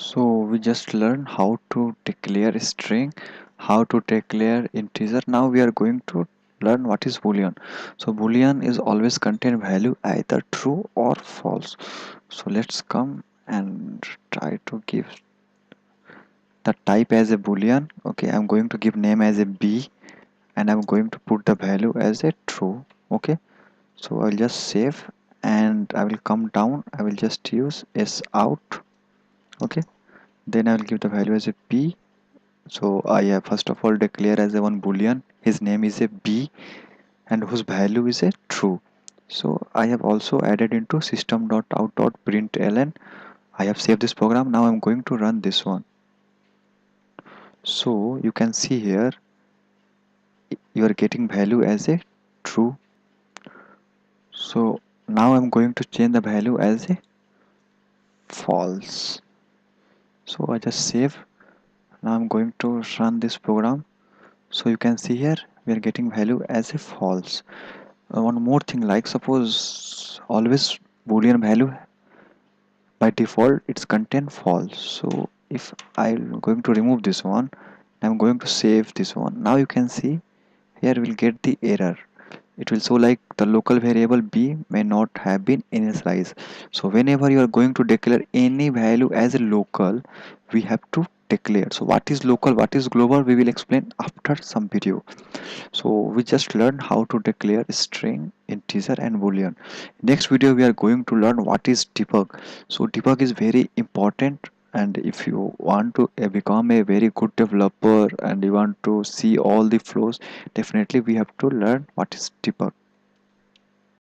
So we just learned how to declare string, how to declare integer. Now we are going to learn what is Boolean. So Boolean is always contain value either true or false. So let's come and try to give the type as a Boolean. Okay, I'm going to give name as a B and I'm going to put the value as a true. Okay, so I'll just save and I will come down. I will just use s out. Okay, then I will give the value as a p. So I have first of all declare as a one boolean. His name is a b and whose value is a true. So I have also added into system.out.println. I have saved this program. Now I'm going to run this one. So you can see here you are getting value as a true. So now I'm going to change the value as a false. So I just save. Now I'm going to run this program. So you can see here we are getting value as a false. One more thing, like suppose always boolean value by default it's contain false. So if I'm going to remove this one, I'm going to save this one. Now you can see here we'll get the error. It will show like the local variable b may not have been initialized. So whenever you are going to declare any value as a local, we have to declare. So what is local, what is global, we will explain after some video. So we just learned how to declare string, integer and boolean. Next video we are going to learn what is debug. So debug is very important, and if you want to become a very good developer and you want to see all the flows, definitely we have to learn what is debug.